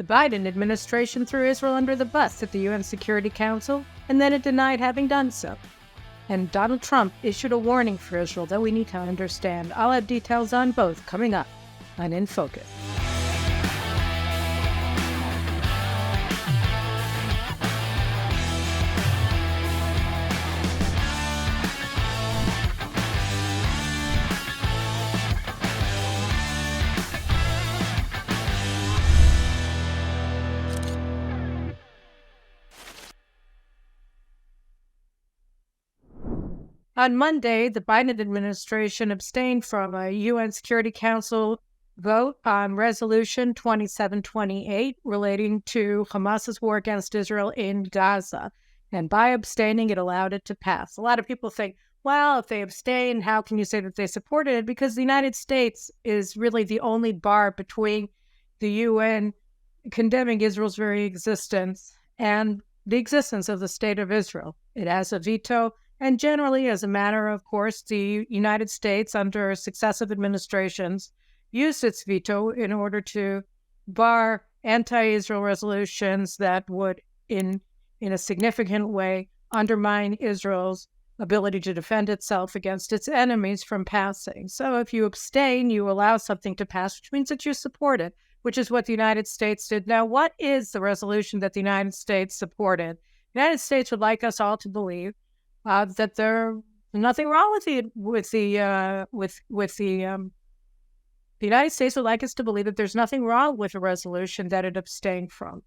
The Biden administration threw Israel under the bus at the UN Security Council, and then it denied having done so. And Donald Trump issued a warning for Israel that we need to understand. I'll have details on both coming up on In Focus. On Monday, the Biden administration abstained from a UN Security Council vote on Resolution 2728 relating to Hamas's war against Israel in Gaza. And by abstaining, it allowed it to pass. A lot of people think, well, if they abstain, how can you say that they supported it? Because the United States is really the only bar between the UN condemning Israel's very existence and the existence of the State of Israel. It has a veto. And generally, as a matter of course, the United States, under successive administrations, used its veto in order to bar anti-Israel resolutions that would, in a significant way, undermine Israel's ability to defend itself against its enemies from passing. So if you abstain, you allow something to pass, which means that you support it, which is what the United States did. Now, what is the resolution that the United States supported? The United States would like us all to believe that there's nothing wrong with the United States would like us to believe that there's nothing wrong with a resolution that it abstained from.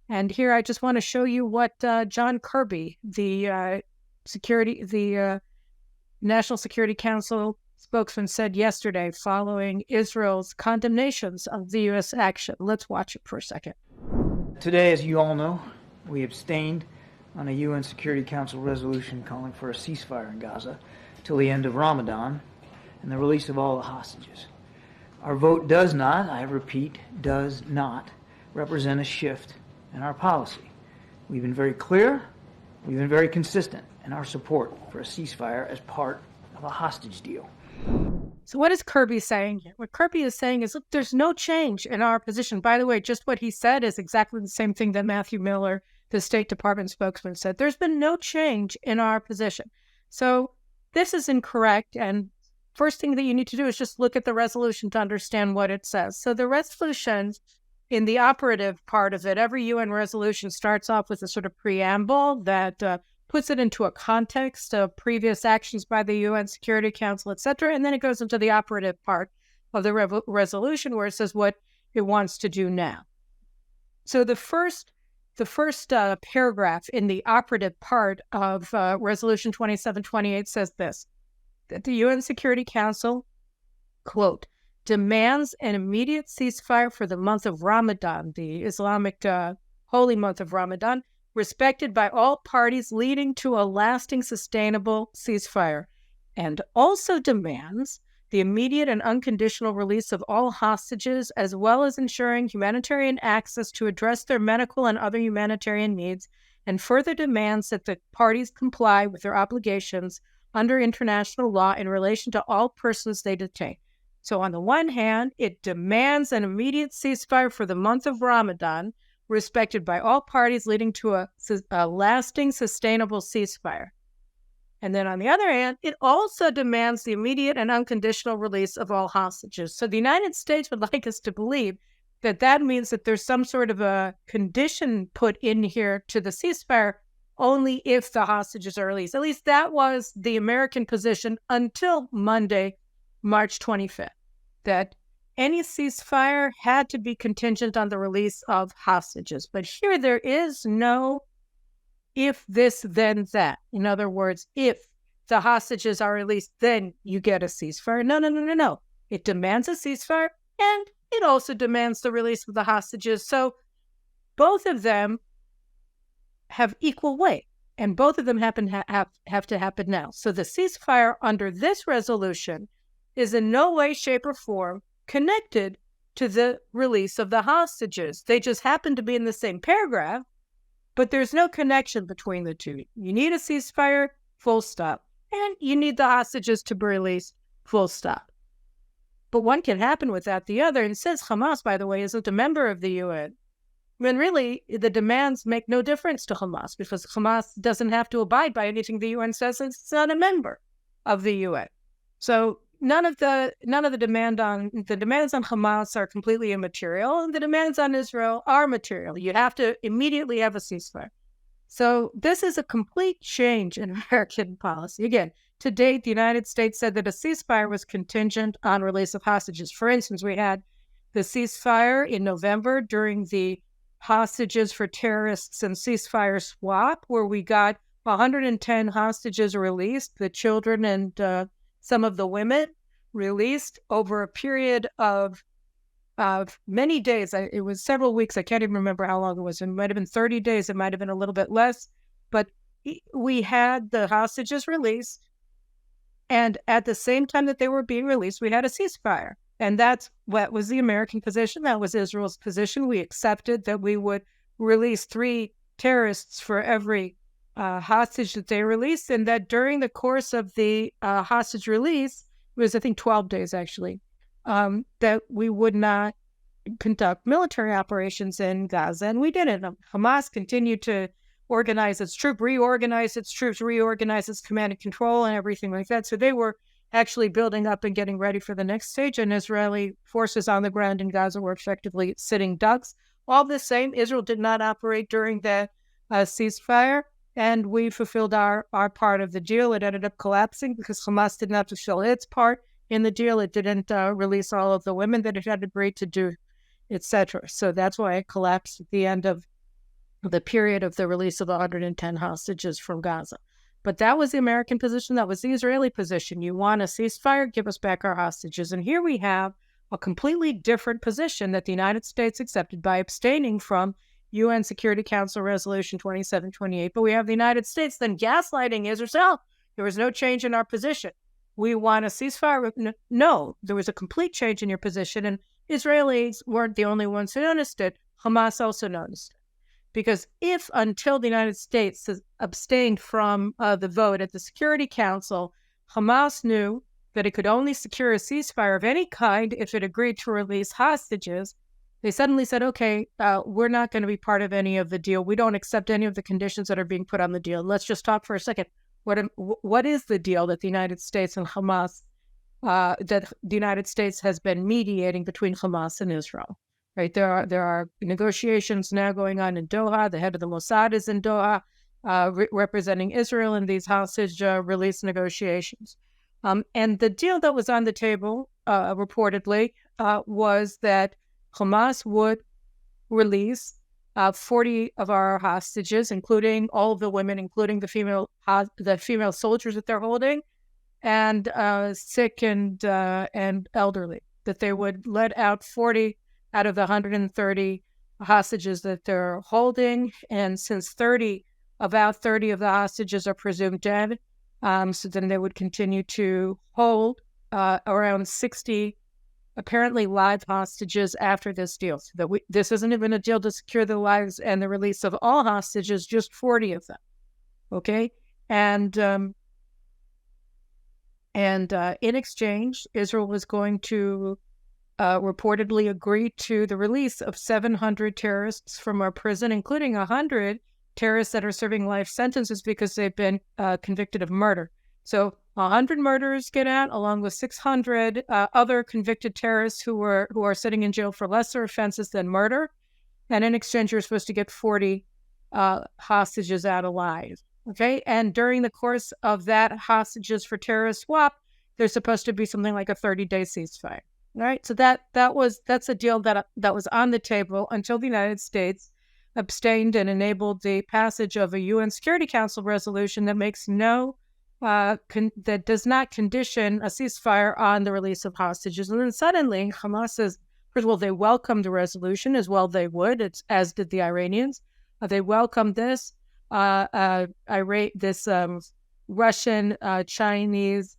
And here I just want to show you what John Kirby, the National Security Council spokesman, said yesterday following Israel's condemnations of the U.S. action. Let's watch it for a second. Today, as you all know, we abstained on a UN Security Council resolution calling for a ceasefire in Gaza till the end of Ramadan and the release of all the hostages. Our vote does not, I repeat, does not represent a shift in our policy. We've been very clear, we've been very consistent in our support for a ceasefire as part of a hostage deal. So what is Kirby saying here? What Kirby is saying is, look, there's no change in our position. By the way, just what he said is exactly the same thing that Matthew Miller, the State Department spokesman, said. There's been no change in our position. So this is incorrect. And first thing that you need to do is just look at the resolution to understand what it says. So the resolution, in the operative part of it, every UN resolution starts off with a sort of preamble that puts it into a context of previous actions by the UN Security Council, etc. And then it goes into the operative part of the resolution where it says what it wants to do now. So the first paragraph in the operative part of Resolution 2728 says this, that the UN Security Council, quote, demands an immediate ceasefire for the month of Ramadan, the Islamic holy month of Ramadan, respected by all parties, leading to a lasting, sustainable ceasefire, and also demands the immediate and unconditional release of all hostages, as well as ensuring humanitarian access to address their medical and other humanitarian needs, and further demands that the parties comply with their obligations under international law in relation to all persons they detain. So on the one hand, it demands an immediate ceasefire for the month of Ramadan, respected by all parties, leading to a lasting, sustainable ceasefire. And then on the other hand, it also demands the immediate and unconditional release of all hostages. So the United States would like us to believe that that means that there's some sort of a condition put in here to the ceasefire only if the hostages are released. At least that was the American position until Monday, March 25th, that any ceasefire had to be contingent on the release of hostages. But here there is no if this, then that. In other words, if the hostages are released, then you get a ceasefire. No. It demands a ceasefire, and it also demands the release of the hostages. So both of them have equal weight, and both of them have to happen now. So the ceasefire under this resolution is in no way, shape, or form connected to the release of the hostages. They just happen to be in the same paragraph, but there's no connection between the two. You need a ceasefire, full stop, and you need the hostages to be released, full stop. But one can happen without the other. And since Hamas, by the way, isn't a member of the UN, when really the demands make no difference to Hamas because Hamas doesn't have to abide by anything the UN says since it's not a member of the UN. So none of the demands on Hamas are completely immaterial, and the demands on Israel are material. You have to immediately have a ceasefire. So this is a complete change in American policy. Again, to date, the United States said that a ceasefire was contingent on release of hostages. For instance, we had the ceasefire in November during the hostages for terrorists and ceasefire swap, where we got 110 hostages released, the children and some of the women released over a period of many days. It was several weeks. I can't even remember how long it was. It might have been 30 days. It might have been a little bit less. But we had the hostages released. And at the same time that they were being released, we had a ceasefire. And that's what was the American position. That was Israel's position. We accepted that we would release 3 terrorists for every hostage that they released, and that during the course of the hostage release, it was, I think, 12 days actually, that we would not conduct military operations in Gaza, and we didn't. Hamas continued to organize its troops, reorganize its command and control and everything like that. So they were actually building up and getting ready for the next stage, and Israeli forces on the ground in Gaza were effectively sitting ducks. All the same, Israel did not operate during the ceasefire, and we fulfilled our part of the deal. It ended up collapsing because Hamas did not fulfill its part in the deal. It didn't release all of the women that it had agreed to do, etc. So that's why it collapsed at the end of the period of the release of 110 hostages from Gaza. But that was the American position. That was the Israeli position. You want a ceasefire? Give us back our hostages. And here we have a completely different position that the United States accepted by abstaining from UN Security Council Resolution 2728. But we have the United States then gaslighting Israel. There was no change in our position. We want a ceasefire. No, there was a complete change in your position. And Israelis weren't the only ones who noticed it. Hamas also noticed it. Because if until the United States abstained from the vote at the Security Council, Hamas knew that it could only secure a ceasefire of any kind if it agreed to release hostages, they suddenly said, okay, we're not going to be part of any of the deal. We don't accept any of the conditions that are being put on the deal. Let's just talk for a second. What is the deal that the United States and Hamas, that the United States has been mediating between Hamas and Israel? Right, there are negotiations now going on in Doha. The head of the Mossad is in Doha, representing Israel in these hostage release negotiations. And the deal that was on the table, reportedly, was that Hamas would release 40 of our hostages, including all of the women, including the female soldiers that they're holding, and sick and elderly. That they would let out 40 out of the 130 hostages that they're holding. And since about 30 of the hostages are presumed dead, so then they would continue to hold around 60 apparently live hostages after this deal. So that this isn't even a deal to secure the lives and the release of all hostages, just 40 of them. Okay? And in exchange, Israel was going to reportedly agreed to the release of 700 terrorists from our prison, including 100 terrorists that are serving life sentences because they've been convicted of murder. So 100 murderers get out, along with 600 other convicted terrorists who are sitting in jail for lesser offenses than murder. And in exchange, you're supposed to get 40 hostages out alive. Okay, and during the course of that hostages for terrorist swap, there's supposed to be something like a 30-day ceasefire. Right, so that's a deal that was on the table until the United States abstained and enabled the passage of a UN Security Council resolution that makes that does not condition a ceasefire on the release of hostages. And then suddenly, Hamas says, first of all, they welcomed the resolution as well. They would, as did the Iranians. They welcomed this Russian, Chinese.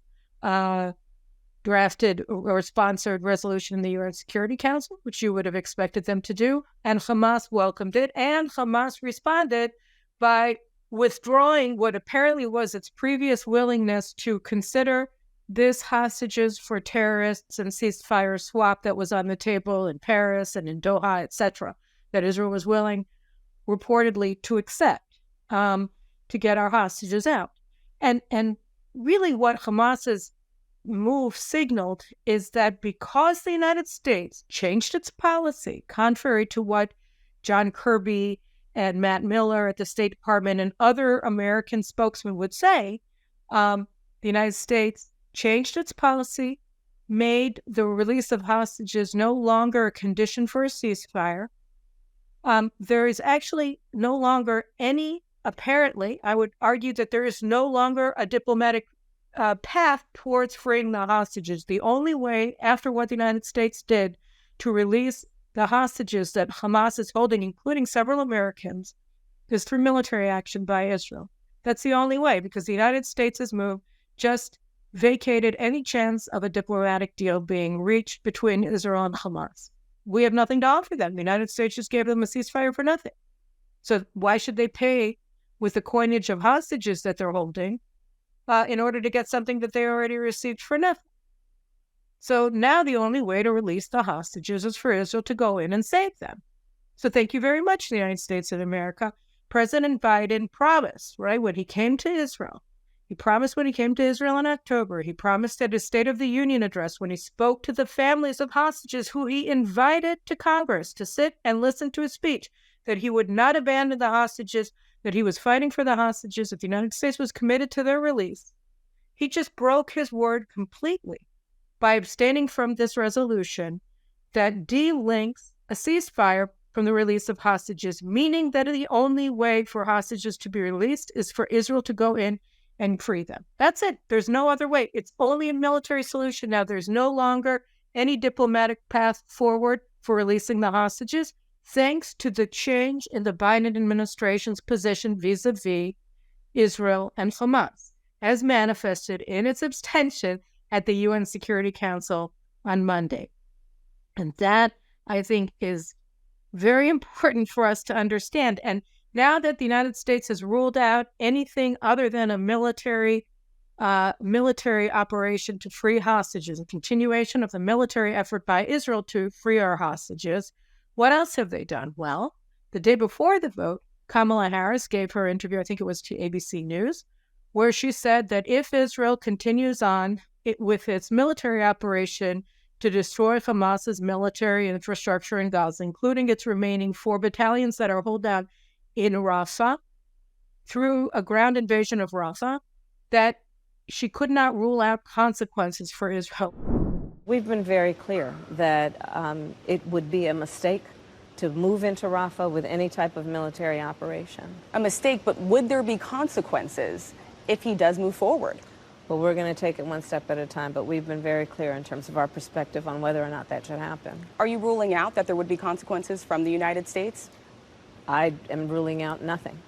Drafted or sponsored resolution in the UN Security Council, which you would have expected them to do, and Hamas welcomed it, and Hamas responded by withdrawing what apparently was its previous willingness to consider this hostages for terrorists and ceasefire swap that was on the table in Paris and in Doha, etc. that Israel was willing, reportedly, to accept to get our hostages out. And really what Hamas's move signaled is that because the United States changed its policy, contrary to what John Kirby and Matt Miller at the State Department and other American spokesmen would say, the United States changed its policy, made the release of hostages no longer a condition for a ceasefire. There is actually no longer any, apparently, I would argue that there is no longer a diplomatic path towards freeing the hostages. The only way, after what the United States did to release the hostages that Hamas is holding, including several Americans, is through military action by Israel. That's the only way, because the United States' move just vacated any chance of a diplomatic deal being reached between Israel and Hamas. We have nothing to offer them. The United States just gave them a ceasefire for nothing. So why should they pay with the coinage of hostages that they're holding in order to get something that they already received for nothing? So now the only way to release the hostages is for Israel to go in and save them. So thank you very much, the United States of America. President Biden promised, right, when he came to Israel. He promised when he came to Israel in October. He promised at his State of the Union address when he spoke to the families of hostages who he invited to Congress to sit and listen to his speech, that he would not abandon the hostages, that he was fighting for the hostages, that the United States was committed to their release. He just broke his word completely by abstaining from this resolution that delinks a ceasefire from the release of hostages, meaning that the only way for hostages to be released is for Israel to go in and free them. That's it. There's no other way. It's only a military solution now. There's no longer any diplomatic path forward for releasing the hostages, thanks to the change in the Biden administration's position vis-a-vis Israel and Hamas, as manifested in its abstention at the UN Security Council on Monday. And that, I think, is very important for us to understand. And now that the United States has ruled out anything other than a military operation to free hostages, a continuation of the military effort by Israel to free our hostages, what else have they done? Well, the day before the vote, Kamala Harris gave her interview, I think it was to ABC News, where she said that if Israel continues on with its military operation to destroy Hamas's military infrastructure in Gaza, including its remaining 4 battalions that are holed down in Rafah, through a ground invasion of Rafah, that she could not rule out consequences for Israel. We've been very clear that it would be a mistake to move into Rafah with any type of military operation. A mistake, but would there be consequences if he does move forward? Well, we're going to take it one step at a time, but we've been very clear in terms of our perspective on whether or not that should happen. Are you ruling out that there would be consequences from the United States? I am ruling out nothing.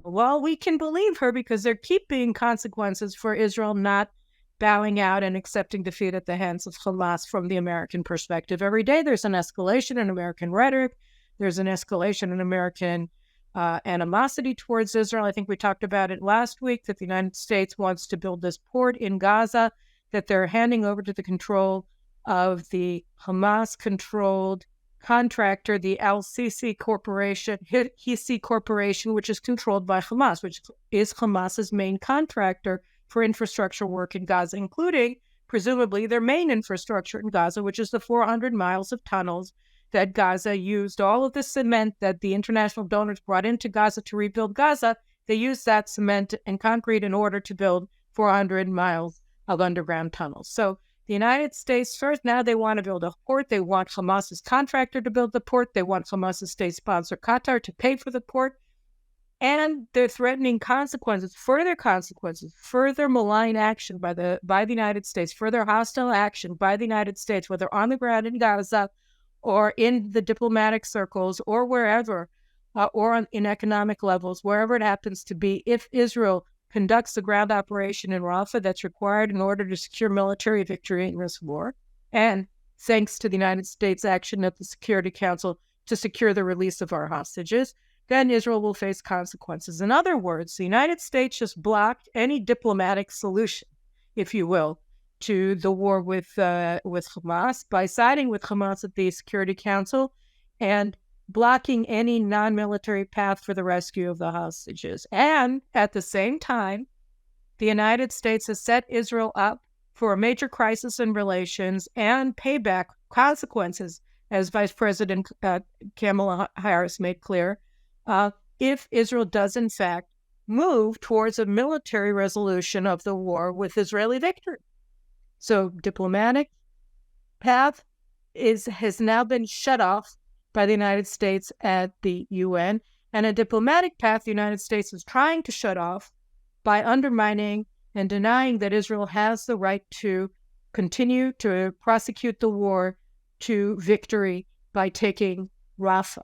Well, we can believe her because there keep being consequences for Israel not bowing out and accepting defeat at the hands of Hamas from the American perspective. Every day there's an escalation in American rhetoric. There's an escalation in American animosity towards Israel. I think we talked about it last week, that the United States wants to build this port in Gaza, that they're handing over to the control of the Hamas-controlled contractor, the Al-Sisi Corporation, Hissi Corporation, which is controlled by Hamas, which is Hamas's main contractor for infrastructure work in Gaza, including, presumably, their main infrastructure in Gaza, which is the 400 miles of tunnels that Gaza used. All of the cement that the international donors brought into Gaza to rebuild Gaza, they used that cement and concrete in order to build 400 miles of underground tunnels. So the United States, first, now they want to build a port. They want Hamas's contractor to build the port. They want Hamas's state sponsor, Qatar, to pay for the port. And they're threatening consequences, further malign action by the United States, further hostile action by the United States, whether on the ground in Gaza or in the diplomatic circles or wherever, or in economic levels, wherever it happens to be, if Israel conducts the ground operation in Rafah that's required in order to secure military victory in this war. And thanks to the United States' action at the Security Council to secure the release of our hostages, then Israel will face consequences. In other words, the United States just blocked any diplomatic solution, if you will, to the war with Hamas by siding with Hamas at the Security Council and blocking any non-military path for the rescue of the hostages. And at the same time, the United States has set Israel up for a major crisis in relations and payback consequences, as Vice President Kamala Harris made clear, if Israel does, in fact, move towards a military resolution of the war with Israeli victory. So diplomatic path has now been shut off by the United States at the UN, and a diplomatic path the United States is trying to shut off by undermining and denying that Israel has the right to continue to prosecute the war to victory by taking Rafah.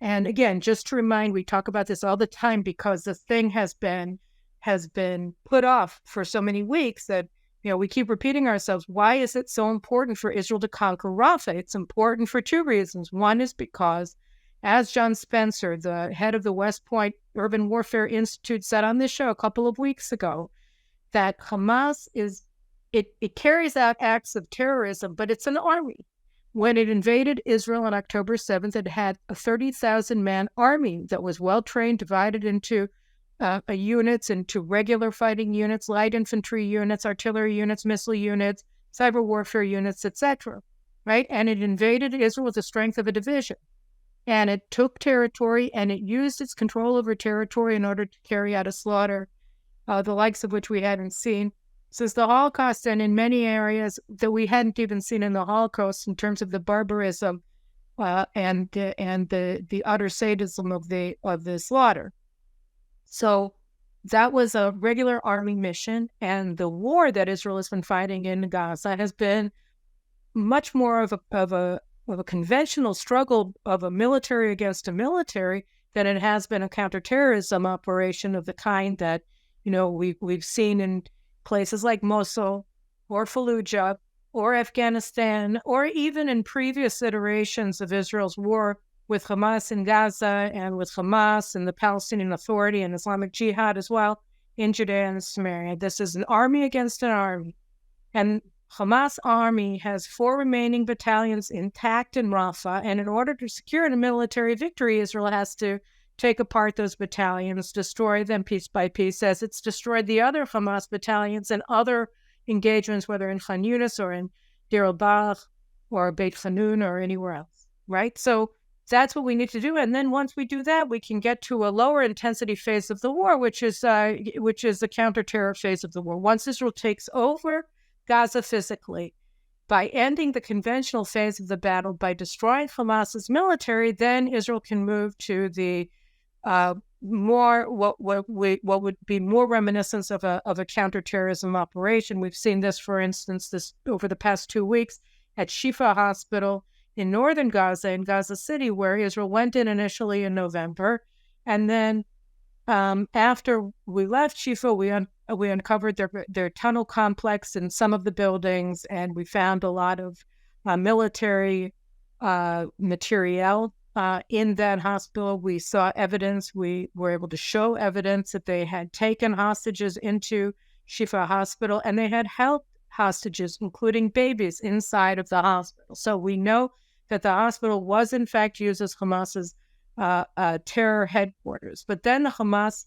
And again, just to remind, we talk about this all the time because the thing has been put off for so many weeks that we keep repeating ourselves. Why is it so important for Israel to conquer Rafah? It's important for two reasons. One is because, as John Spencer, the head of the West Point Urban Warfare Institute, said on this show a couple of weeks ago, that Hamas it carries out acts of terrorism, but it's an army. When it invaded Israel on October 7th, it had a 30,000-man army that was well-trained, divided into units, into regular fighting units, light infantry units, artillery units, missile units, cyber warfare units, etc. Right? And it invaded Israel with the strength of a division. And it took territory, and it used its control over territory in order to carry out a slaughter, the likes of which we hadn't seen since the Holocaust, and in many areas that we hadn't even seen in the Holocaust in terms of the barbarism and the utter sadism of the slaughter. So that was a regular army mission, and the war that Israel has been fighting in Gaza has been much more of a conventional struggle of a military against a military than it has been a counterterrorism operation of the kind that we've seen in places like Mosul or Fallujah or Afghanistan, or even in previous iterations of Israel's war with Hamas in Gaza and with Hamas and the Palestinian Authority and Islamic Jihad as well in Judea and Samaria. This is an army against an army. And Hamas army has 4 remaining battalions intact in Rafah, and in order to secure a military victory, Israel has to take apart those battalions, destroy them piece by piece, as it's destroyed the other Hamas battalions and other engagements, whether in Khan Yunis or in Deir al-Balah or Beit Hanun or anywhere else, right? So that's what we need to do. And then once we do that, we can get to a lower intensity phase of the war, which is the counter-terror phase of the war. Once Israel takes over Gaza physically, by ending the conventional phase of the battle, by destroying Hamas's military, then Israel can move to the more what would be more reminiscent of a counterterrorism operation. We've seen this, for instance, over the past 2 weeks at Shifa Hospital in northern Gaza, in Gaza City, where Israel went in initially in November, and then after we left Shifa, we uncovered their tunnel complex in some of the buildings, and we found a lot of military materiel. In that hospital, we saw evidence. We were able to show evidence that they had taken hostages into Shifa Hospital, and they had held hostages, including babies, inside of the hospital. So we know that the hospital was, in fact, used as Hamas's terror headquarters. But then the Hamas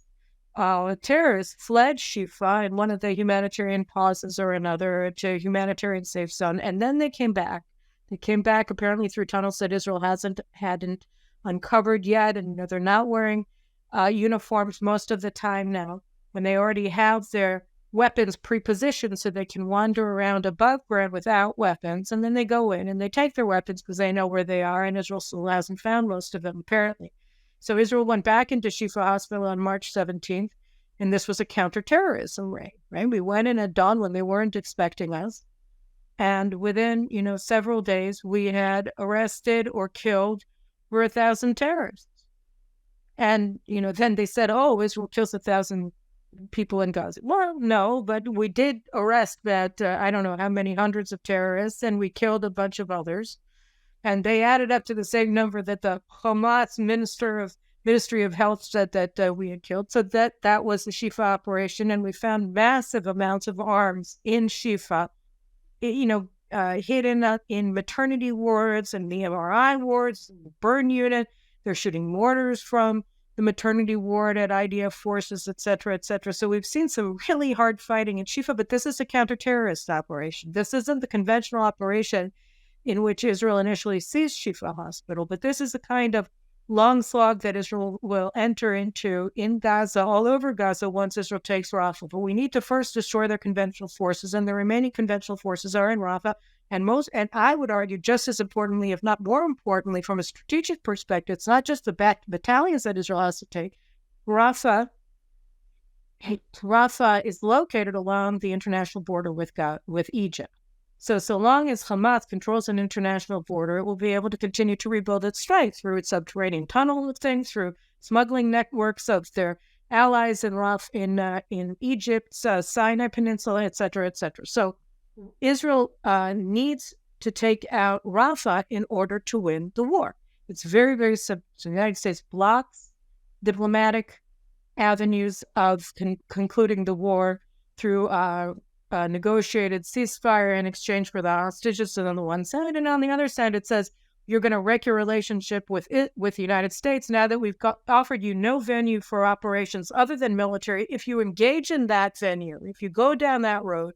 terrorists fled Shifa in one of the humanitarian pauses or another to a humanitarian safe zone, and then they came back. They came back apparently through tunnels that Israel hadn't uncovered yet, and they're not wearing uniforms most of the time now, when they already have their weapons pre-positioned so they can wander around above ground without weapons, and then they go in and they take their weapons because they know where they are, and Israel still hasn't found most of them, apparently. So Israel went back into Shifa Hospital on March 17th, and this was a counterterrorism raid, right? We went in at dawn when they weren't expecting us. And within, several days, we had arrested or killed over 1,000 terrorists. And, then they said, Israel kills 1,000 people in Gaza. Well, no, but we did arrest that, I don't know how many hundreds of terrorists, and we killed a bunch of others. And they added up to the same number that the Hamas Ministry of Health said that we had killed. So that was the Shifa operation, and we found massive amounts of arms in Shifa, hidden in maternity wards and the MRI wards, and the burn unit. They're shooting mortars from the maternity ward at IDF forces, et cetera, et cetera. So we've seen some really hard fighting in Shifa, but this is a counter-terrorist operation. This isn't the conventional operation in which Israel initially seized Shifa Hospital, but this is a kind of long slog that Israel will enter into in Gaza, all over Gaza, once Israel takes Rafah. But we need to first destroy their conventional forces, and the remaining conventional forces are in Rafah. And I would argue, just as importantly, if not more importantly, from a strategic perspective, it's not just the battalions that Israel has to take. Rafah is located along the international border with Egypt. So long as Hamas controls an international border, it will be able to continue to rebuild its strength through its subterranean tunnel things, through smuggling networks of their allies in Egypt, Sinai Peninsula, et cetera, et cetera. So Israel needs to take out Rafah in order to win the war. It's very, very simple. So the United States blocks diplomatic avenues of concluding the war through negotiated ceasefire in exchange for the hostages on the one side, and on the other side it says you're going to wreck your relationship with the United States now that we've offered you no venue for operations other than military. If you engage in that venue, if you go down that road,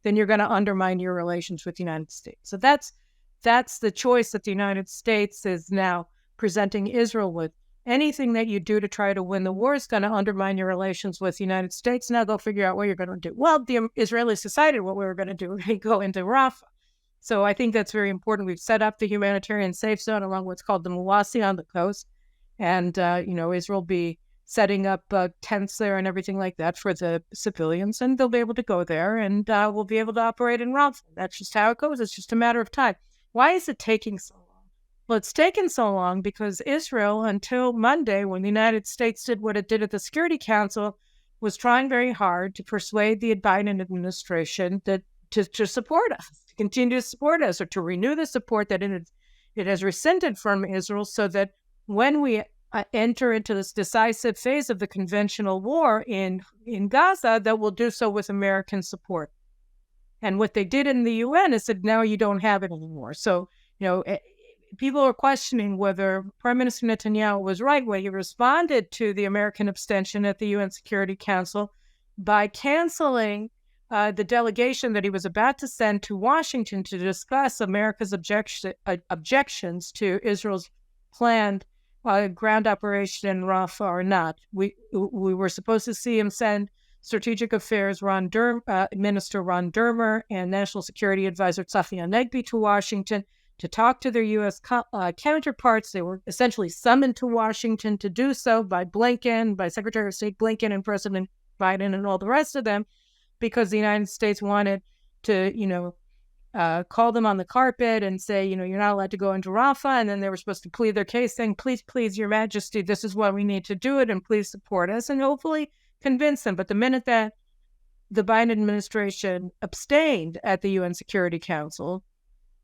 then you're going to undermine your relations with the United States. So that's the choice that the United States is now presenting Israel with. Anything that you do to try to win the war is going to undermine your relations with the United States. Now go figure out what you're going to do. Well, the Israelis decided what we were going to do. They go into Rafah. So I think that's very important. We've set up the humanitarian safe zone along what's called the Mawasi on the coast. And, Israel will be setting up tents there and everything like that for the civilians. And they'll be able to go there and we'll be able to operate in Rafah. That's just how it goes. It's just a matter of time. Why is it taking so long? Well, it's taken so long because Israel, until Monday, when the United States did what it did at the Security Council, was trying very hard to persuade the Biden administration to support us, to continue to support us, or to renew the support that it has rescinded from Israel, so that when we enter into this decisive phase of the conventional war in Gaza, that we'll do so with American support. And what they did in the UN is said, now you don't have it anymore. So, people are questioning whether Prime Minister Netanyahu was right when he responded to the American abstention at the UN Security Council by canceling the delegation that he was about to send to Washington to discuss America's objections to Israel's planned ground operation in Rafah or not. We were supposed to see him send Strategic Affairs Minister Ron Dermer and National Security Advisor Tzafi Hanegbi to Washington to talk to their U.S. counterparts. They were essentially summoned to Washington to do so by Blinken, by Secretary of State Blinken and President Biden and all the rest of them, because the United States wanted to, call them on the carpet and say, you're not allowed to go into Rafah. And then they were supposed to plead their case saying, please, Your Majesty, this is why we need to do it, and please support us, and hopefully convince them. But the minute that the Biden administration abstained at the UN Security Council,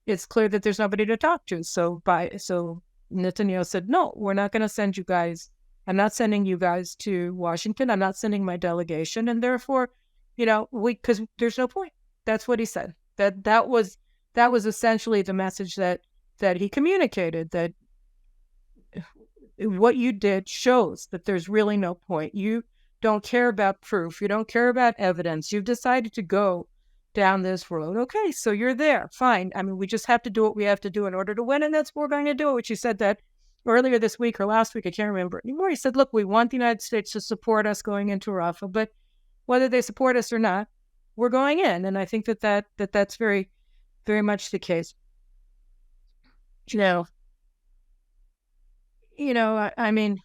it's clear that there's nobody to talk to. So Netanyahu said, no, we're not going to send you guys. I'm not sending you guys to Washington. I'm not sending my delegation. And therefore, because there's no point. That's what he said. That was essentially the message that he communicated, that what you did shows that there's really no point. You don't care about proof. You don't care about evidence. You've decided to go down this road. Okay, so you're there. Fine. I mean, we just have to do what we have to do in order to win, and that's what we're going to do, which he said that earlier this week or last week. I can't remember anymore. He said, look, we want the United States to support us going into Rafah, but whether they support us or not, we're going in. And I think that's very, very much the case. I mean,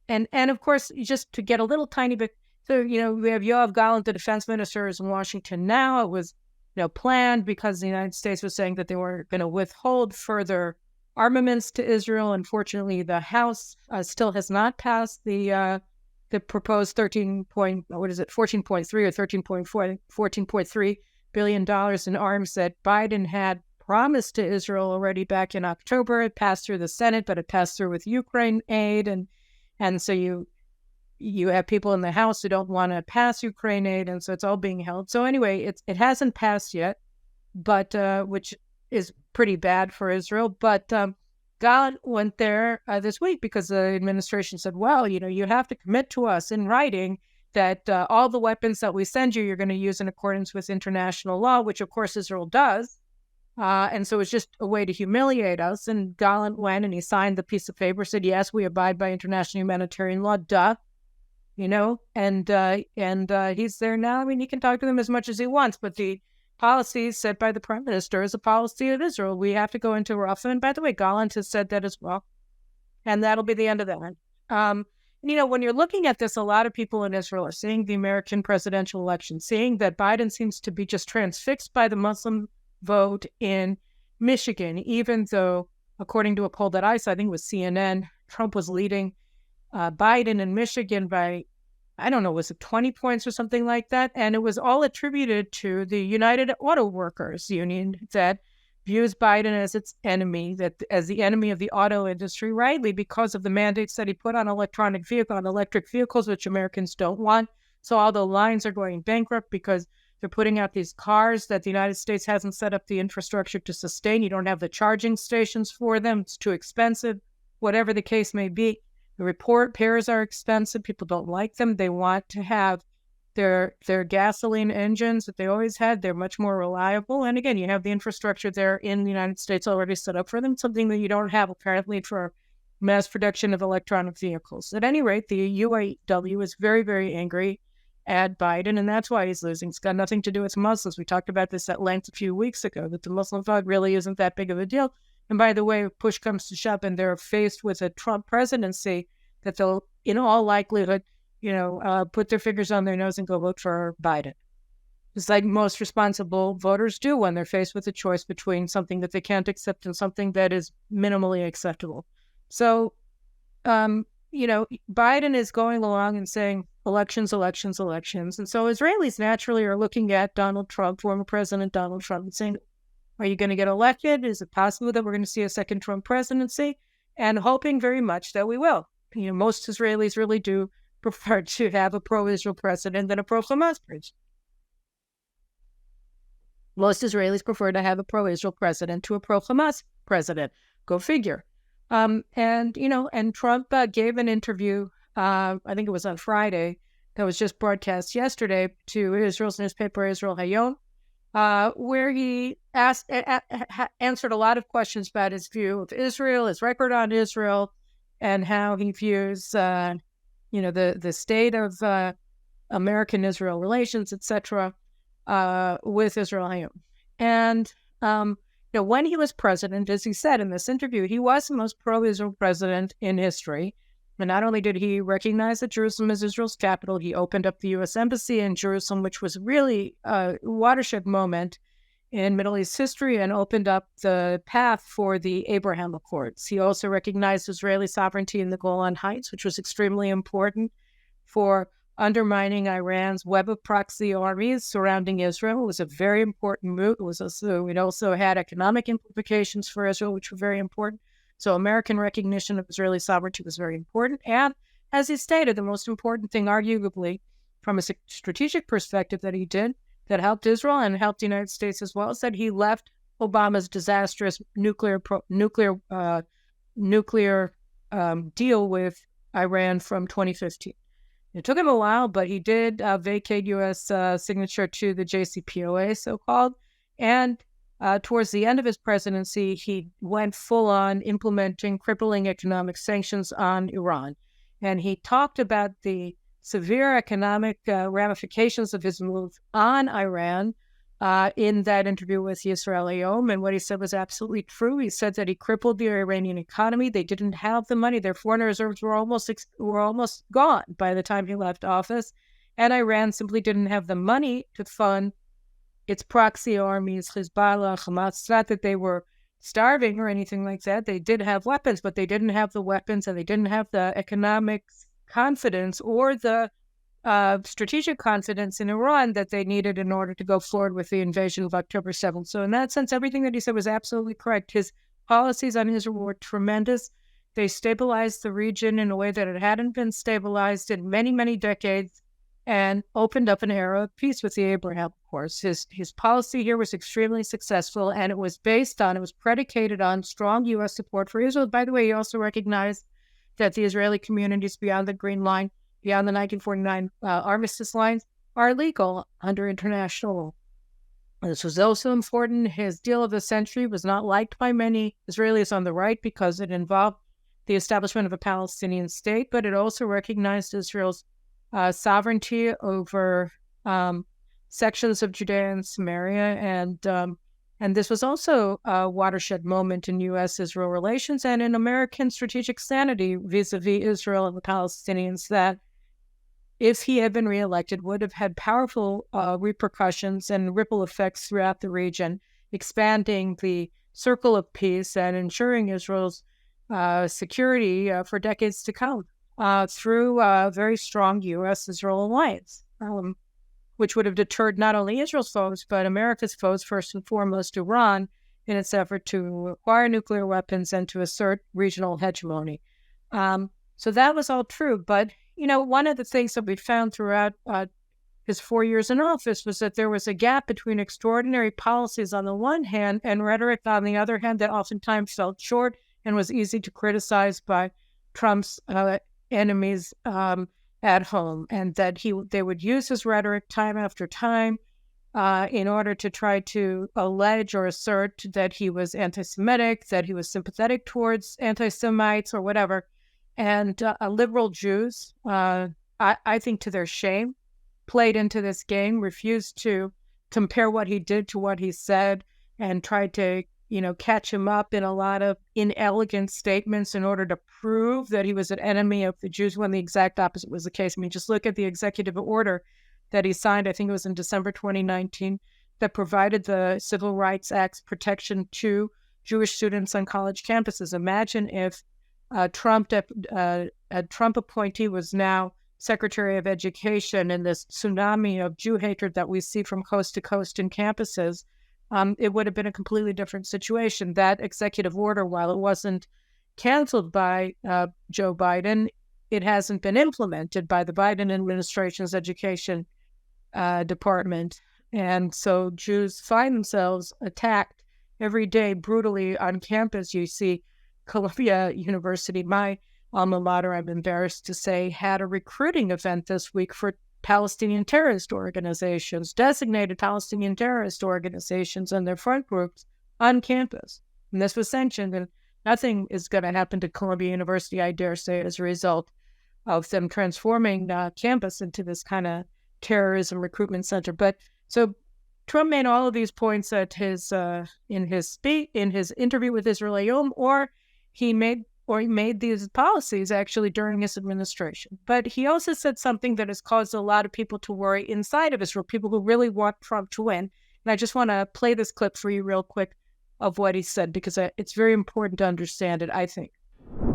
and of course, just to get a little tiny bit. So, we have Yoav Gallant, the defense minister, is in Washington now. It was, planned because the United States was saying that they were going to withhold further armaments to Israel. Unfortunately, the House still has not passed the proposed 14.3 or 13.4, $14.3 billion in arms that Biden had promised to Israel already back in October. It passed through the Senate, but it passed through with Ukraine aid, and so you have people in the House who don't want to pass Ukraine aid, and so it's all being held. So anyway, it hasn't passed yet, but which is pretty bad for Israel. But Gallant went there this week because the administration said, well, you have to commit to us in writing that all the weapons that we send you, you're going to use in accordance with international law, which of course Israel does. And so it's just a way to humiliate us. And Gallant went and he signed the piece of paper, said, yes, we abide by international humanitarian law, duh. And he's there now. I mean, he can talk to them as much as he wants, but the policy set by the prime minister is a policy of Israel. We have to go into Rafah. And by the way, Gallant has said that as well. And that'll be the end of that. When you're looking at this, a lot of people in Israel are seeing the American presidential election, seeing that Biden seems to be just transfixed by the Muslim vote in Michigan, even though, according to a poll that I saw, I think it was CNN, Trump was leading Biden in Michigan by, I don't know, was it 20 points or something like that? And it was all attributed to the United Auto Workers Union that views Biden as its enemy, as the enemy of the auto industry, rightly, because of the mandates that he put on electric vehicles, which Americans don't want. So all the lines are going bankrupt because they're putting out these cars that the United States hasn't set up the infrastructure to sustain. You don't have the charging stations for them. It's too expensive, whatever the case may be. The repairs are expensive. People don't like them. They want to have their gasoline engines that they always had. They're much more reliable. And again, you have the infrastructure there in the United States already set up for them, something that you don't have apparently for mass production of electronic vehicles. At any rate, the UAW is very, very angry at Biden, and that's why he's losing. It's got nothing to do with Muslims. We talked about this at length a few weeks ago, that the Muslim vote really isn't that big of a deal. And by the way, if push comes to shove and they're faced with a Trump presidency, that they'll, in all likelihood, put their fingers on their nose and go vote for Biden. It's like most responsible voters do when they're faced with a choice between something that they can't accept and something that is minimally acceptable. So, Biden is going along and saying elections, elections, elections. And so Israelis naturally are looking at Donald Trump, former President Donald Trump, and saying, are you going to get elected? Is it possible that we're going to see a second Trump presidency? And hoping very much that we will. Most Israelis really do prefer to have a pro-Israel president than a pro-Hamas president. Most Israelis prefer to have a pro-Israel president to a pro-Hamas president. Go figure. And Trump gave an interview, I think it was on Friday, that was just broadcast yesterday to Israel's newspaper, Israel Hayom, where he answered a lot of questions about his view of Israel, his record on Israel, and how he views, the state of American-Israel relations, etc., with Israel Hayom. And when he was president, as he said in this interview, he was the most pro-Israel president in history. And not only did he recognize that Jerusalem is Israel's capital, he opened up the U.S. Embassy in Jerusalem, which was really a watershed moment in Middle East history and opened up the path for the Abraham Accords. He also recognized Israeli sovereignty in the Golan Heights, which was extremely important for undermining Iran's web of proxy armies surrounding Israel. It was a very important move. It also had economic implications for Israel, which were very important. So American recognition of Israeli sovereignty was very important. And as he stated, the most important thing, arguably, from a strategic perspective that he did, that helped Israel and helped the United States as well, is that he left Obama's disastrous nuclear deal with Iran from 2015. It took him a while, but he did vacate U.S. signature to the JCPOA, so-called, and towards the end of his presidency, he went full-on implementing crippling economic sanctions on Iran. And he talked about the severe economic ramifications of his move on Iran in that interview with Yisrael Hayom. And what he said was absolutely true. He said that he crippled the Iranian economy. They didn't have the money. Their foreign reserves were almost gone by the time he left office. And Iran simply didn't have the money to fund its proxy armies, Hezbollah, Hamas. It's not that they were starving or anything like that. They did have weapons, but they didn't have the weapons and they didn't have the economic confidence or the strategic confidence in Iran that they needed in order to go forward with the invasion of October 7th. So in that sense, everything that he said was absolutely correct. His policies on Israel were tremendous. They stabilized the region in a way that it hadn't been stabilized in many, many decades. and opened up an era of peace with the Abraham Accords. His policy here was extremely successful, and it was predicated on strong U.S. support for Israel. By the way, he also recognized that the Israeli communities beyond the Green Line, beyond the 1949 armistice lines, are legal under international law. This was also important. His deal of the century was not liked by many Israelis on the right because it involved the establishment of a Palestinian state, but it also recognized Israel's sovereignty over sections of Judea and Samaria, and this was also a watershed moment in U.S.-Israel relations and in American strategic sanity vis-a-vis Israel and the Palestinians that, if he had been reelected, would have had powerful repercussions and ripple effects throughout the region, expanding the circle of peace and ensuring Israel's security for decades to come through a very strong U.S.-Israel alliance, which would have deterred not only Israel's foes, but America's foes, first and foremost Iran, in its effort to acquire nuclear weapons and to assert regional hegemony. So that was all true. But, one of the things that we found throughout his 4 years in office was that there was a gap between extraordinary policies on the one hand and rhetoric on the other hand that oftentimes fell short and was easy to criticize by Trump's enemies at home, and that they would use his rhetoric time after time in order to try to allege or assert that he was anti-Semitic, that he was sympathetic towards anti-Semites or whatever. And liberal Jews, I think to their shame, played into this game, refused to compare what he did to what he said, and tried to catch him up in a lot of inelegant statements in order to prove that he was an enemy of the Jews, when the exact opposite was the case. I mean, just look at the executive order that he signed, I think it was in December 2019, that provided the Civil Rights Act's protection to Jewish students on college campuses. Imagine if a Trump appointee was now Secretary of Education, and this tsunami of Jew hatred that we see from coast to coast in campuses, it would have been a completely different situation. That executive order, while it wasn't canceled by Joe Biden, it hasn't been implemented by the Biden administration's education department. And so Jews find themselves attacked every day brutally on campus. You see Columbia University, my alma mater, I'm embarrassed to say, had a recruiting event this week for Palestinian terrorist organizations, designated Palestinian terrorist organizations and their front groups on campus. And this was sanctioned, and nothing is going to happen to Columbia University, I dare say, as a result of them transforming campus into this kind of terrorism recruitment center. But so Trump made all of these points at his in his interview with Israel Hayom, or he made these policies actually during his administration. But he also said something that has caused a lot of people to worry inside of Israel, people who really want Trump to win. And I just want to play this clip for you real quick of what he said, because it's very important to understand it, I think.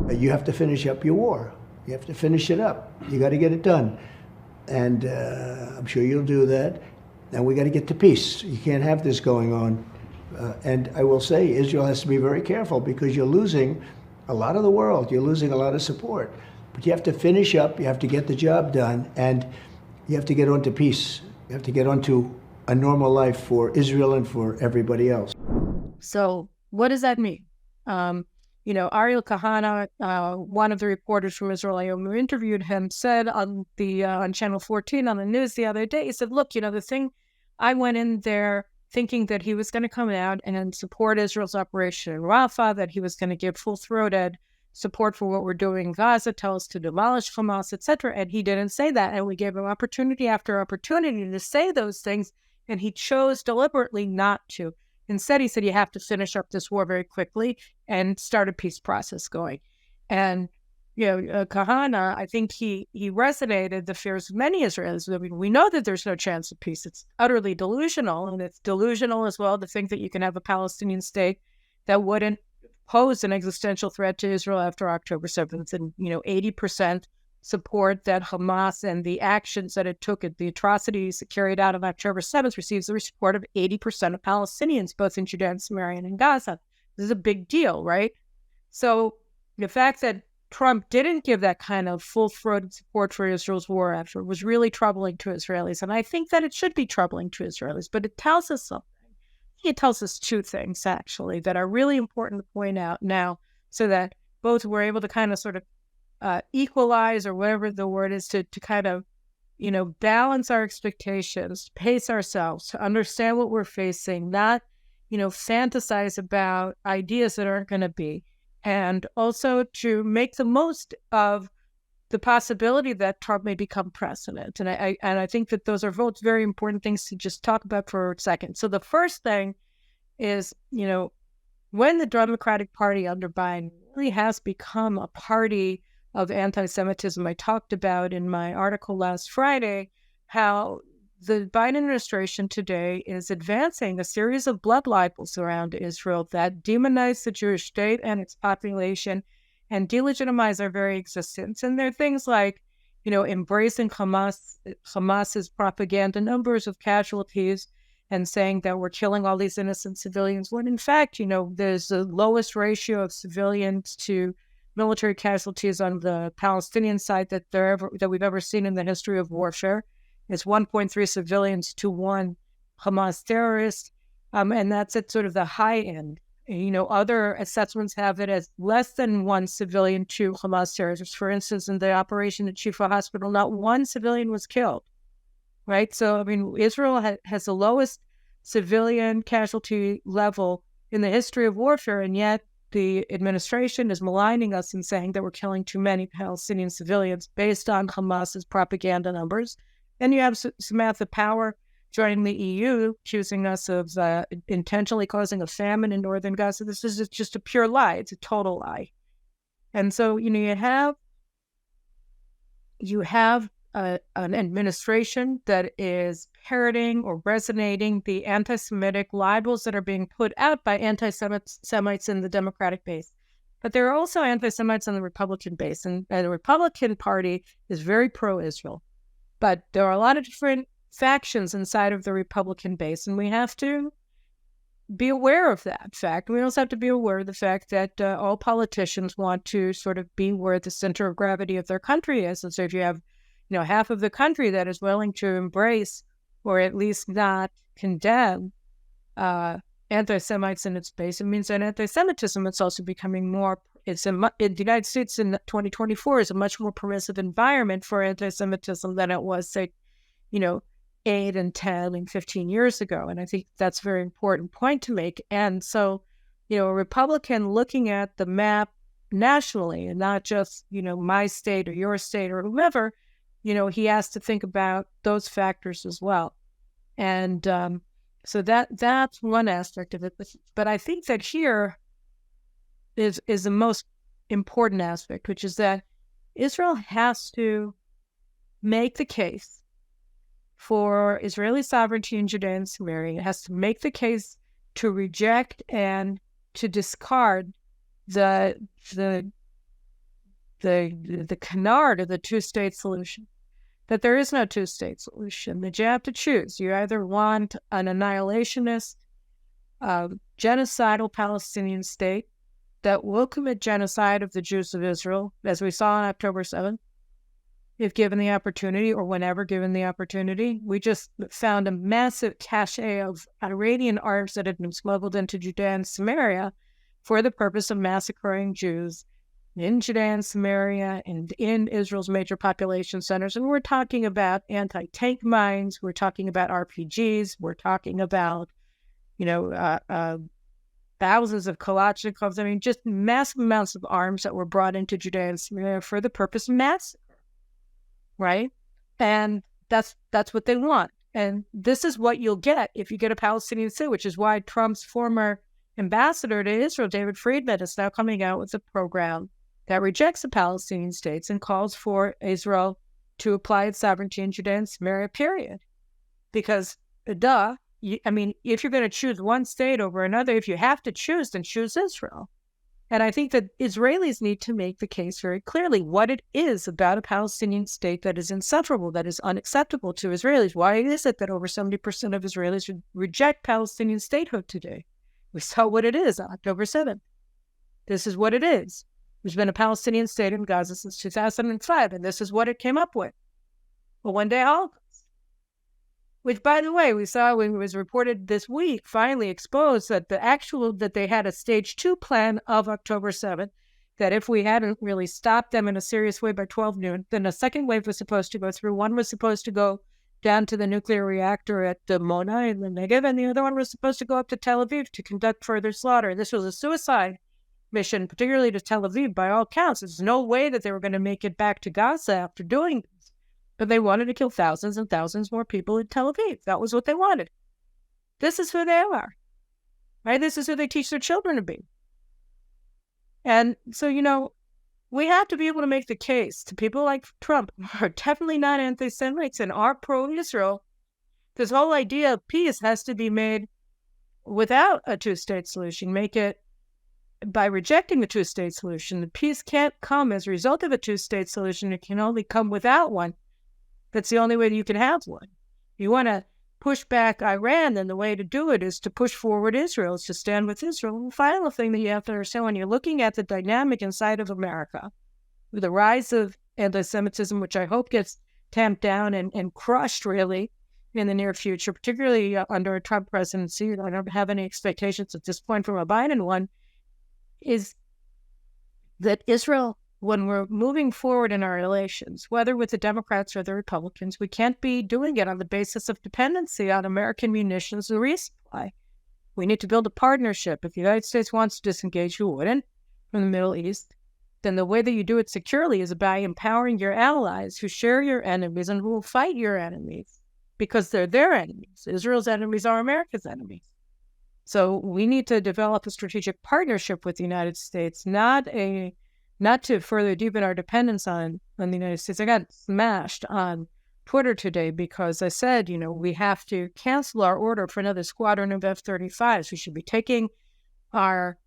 You have to finish up your war. You have to finish it up. You got to get it done. And I'm sure you'll do that. And we got to get to peace. You can't have this going on. And I will say Israel has to be very careful, because you're losing a lot of the world. You're losing a lot of support. But you have to finish up. You have to get the job done. And you have to get on to peace. You have to get on to a normal life for Israel and for everybody else. So what does that mean? Ariel Kahana, one of the reporters from Israel Hayom who interviewed him, said on Channel 14 on the news the other day, he said, look, the thing, I went in there thinking that he was going to come out and support Israel's operation in Rafah, that he was going to give full-throated support for what we're doing in Gaza, tell us to demolish Hamas, etc. And he didn't say that. And we gave him opportunity after opportunity to say those things, and he chose deliberately not to. Instead, he said, you have to finish up this war very quickly and start a peace process going. And Kahana, I think he resonated the fears of many Israelis. I mean, we know that there's no chance of peace. It's utterly delusional, and it's delusional as well to think that you can have a Palestinian state that wouldn't pose an existential threat to Israel after October 7th. And, 80% support that Hamas and the actions that it took, the atrocities it carried out on October 7th, receives the support of 80% of Palestinians, both in Judea and Samaria and in Gaza. This is a big deal, right? So the fact that Trump didn't give that kind of full-throated support for Israel's war effort was really troubling to Israelis. And I think that it should be troubling to Israelis, but it tells us something. It tells us two things, actually, that are really important to point out now so that both we're able to kind of sort of equalize, or whatever the word is, to kind of, balance our expectations, pace ourselves, to understand what we're facing, not, fantasize about ideas that aren't going to be, and also to make the most of the possibility that Trump may become president. And I think that those are both very important things to just talk about for a second. So the first thing is, when the Democratic Party under Biden really has become a party of anti-Semitism, I talked about in my article last Friday how the Biden administration today is advancing a series of blood libels around Israel that demonize the Jewish state and its population and delegitimize our very existence. And there are things like, embracing Hamas's propaganda numbers of casualties and saying that we're killing all these innocent civilians, when in fact, there's the lowest ratio of civilians to military casualties on the Palestinian side that we've ever seen in the history of warfare. It's 1.3 civilians to 1 Hamas terrorist, and that's at sort of the high end. Other assessments have it as less than 1 civilian to Hamas terrorists. For instance, in the operation at Rafah hospital, not 1 civilian was killed, right? So, Israel has the lowest civilian casualty level in the history of warfare, and yet the administration is maligning us and saying that we're killing too many Palestinian civilians based on Hamas's propaganda numbers. Then you have Samantha Power joining the EU, accusing us of intentionally causing a famine in northern Gaza. This is just a pure lie. It's a total lie. And so, you have an administration that is parroting or resonating the anti-Semitic libels that are being put out by anti-Semites in the Democratic base. But there are also anti-Semites on the Republican base, and the Republican Party is very pro-Israel. But there are a lot of different factions inside of the Republican base, and we have to be aware of that fact. We also have to be aware of the fact that all politicians want to sort of be where the center of gravity of their country is. And so if you have, half of the country that is willing to embrace or at least not condemn anti-Semites in its base, it means that anti-Semitism is also becoming more. In the United States in 2024 is a much more permissive environment for anti-Semitism than it was, say, 8 and 10 and 15 years ago. And I think that's a very important point to make. And so, a Republican looking at the map nationally and not just, my state or your state or whomever, he has to think about those factors as well. And so that's one aspect of it. But I think that here is the most important aspect, which is that Israel has to make the case for Israeli sovereignty in Judea and Samaria. It has to make the case to reject and to discard the canard of the two-state solution. That there is no two-state solution. That you have to choose. You either want an annihilationist, genocidal Palestinian state that will commit genocide of the Jews of Israel, as we saw on October 7th, if given the opportunity, or whenever given the opportunity. We just found a massive cache of Iranian arms that had been smuggled into Judea and Samaria for the purpose of massacring Jews in Judea and Samaria and in Israel's major population centers. And we're talking about anti-tank mines, we're talking about RPGs, we're talking about, thousands of Kalashnikovs. Just massive amounts of arms that were brought into Judea and Samaria for the purpose of massacre, right? And that's what they want. And this is what you'll get if you get a Palestinian state, which is why Trump's former ambassador to Israel, David Friedman, is now coming out with a program that rejects the Palestinian states and calls for Israel to apply its sovereignty in Judea and Samaria, period. Because, if you're going to choose one state over another, if you have to choose, then choose Israel. And I think that Israelis need to make the case very clearly what it is about a Palestinian state that is insufferable, that is unacceptable to Israelis. Why is it that over 70% of Israelis reject Palestinian statehood today? We saw what it is on October 7th. This is what it is. There's been a Palestinian state in Gaza since 2005, and this is what it came up with. A one-day Holocaust. Which, by the way, we saw when it was reported this week, finally exposed that that they had a stage 2 plan of October 7th, that if we hadn't really stopped them in a serious way by 12 noon, then a second wave was supposed to go through. One was supposed to go down to the nuclear reactor at Mona in the Negev, and the other one was supposed to go up to Tel Aviv to conduct further slaughter. This was a suicide mission, particularly to Tel Aviv, by all counts. There's no way that they were going to make it back to Gaza after doing this. But they wanted to kill thousands and thousands more people in Tel Aviv. That was what they wanted. This is who they are, right? This is who they teach their children to be. And so, we have to be able to make the case to people like Trump, who are definitely not anti-Semites and are pro-Israel. This whole idea of peace has to be made without a two-state solution. Make it by rejecting the two-state solution. The peace can't come as a result of a two-state solution. It can only come without one. That's the only way that you can have one. You want to push back Iran, then the way to do it is to push forward Israel, is to stand with Israel. And the final thing that you have to understand when you're looking at the dynamic inside of America, with the rise of anti-Semitism, which I hope gets tamped down and crushed really in the near future, particularly under a Trump presidency. I don't have any expectations at this point from a Biden one, is that Israel, when we're moving forward in our relations, whether with the Democrats or the Republicans, we can't be doing it on the basis of dependency on American munitions and resupply. We need to build a partnership. If the United States wants to disengage, who wouldn't, from the Middle East, then the way that you do it securely is by empowering your allies who share your enemies and who will fight your enemies because they're their enemies. Israel's enemies are America's enemies. So we need to develop a strategic partnership with the United States, not to further deepen our dependence on the United States. I got smashed on Twitter today because I said, we have to cancel our order for another squadron of F-35s. We should be taking our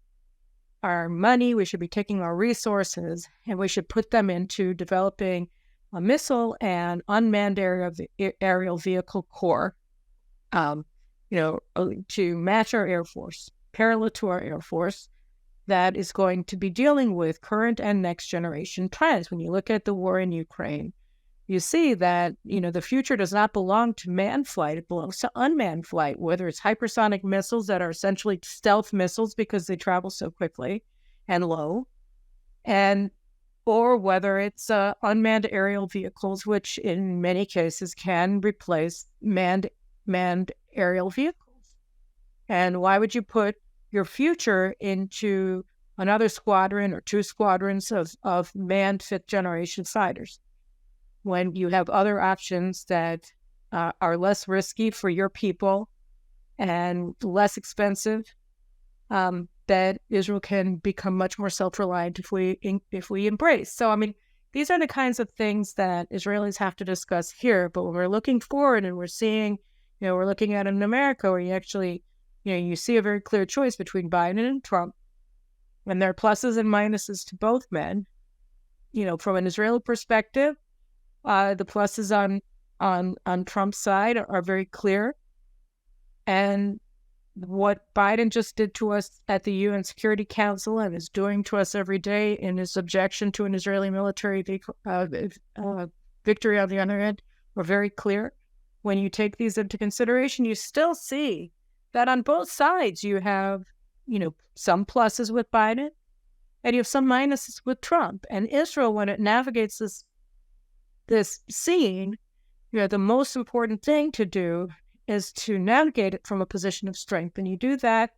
money, we should be taking our resources, and we should put them into developing a missile and unmanned aerial vehicle corps, to match our Air Force, parallel to our Air Force, that is going to be dealing with current and next generation trends. When you look at the war in Ukraine, you see that, the future does not belong to manned flight. It belongs to unmanned flight, whether it's hypersonic missiles that are essentially stealth missiles because they travel so quickly and low, or whether it's unmanned aerial vehicles, which in many cases can replace manned aerial vehicles. And why would you put your future into another squadron or two squadrons of manned fifth-generation fighters when you have other options that are less risky for your people and less expensive, that Israel can become much more self-reliant if we embrace. So, these are the kinds of things that Israelis have to discuss here. But when we're looking forward and we're seeing, we're looking at in America where you actually, you see a very clear choice between Biden and Trump, and there are pluses and minuses to both men. From an Israeli perspective, the pluses on Trump's side are very clear. And what Biden just did to us at the UN Security Council and is doing to us every day in his objection to an Israeli military victory on the other end were very clear. When you take these into consideration, you still see that on both sides you have, some pluses with Biden and you have some minuses with Trump. And Israel, when it navigates this scene, the most important thing to do is to navigate it from a position of strength. And you do that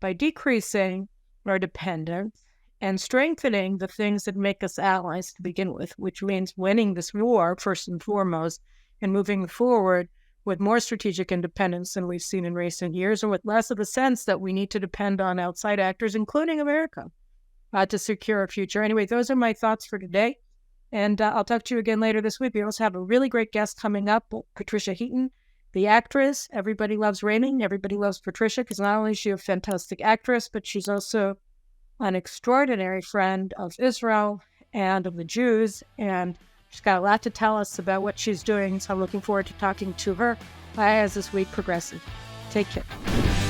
by decreasing our dependence and strengthening the things that make us allies to begin with, which means winning this war first and foremost and moving forward with more strategic independence than we've seen in recent years, and with less of a sense that we need to depend on outside actors, including America, to secure our future. Anyway, those are my thoughts for today. And I'll talk to you again later this week. We also have a really great guest coming up, Patricia Heaton, the actress. Everybody loves Raymond. Everybody loves Patricia because not only is she a fantastic actress, but she's also an extraordinary friend of Israel and of the Jews. And she's got a lot to tell us about what she's doing. So I'm looking forward to talking to her as this week progresses. Take care.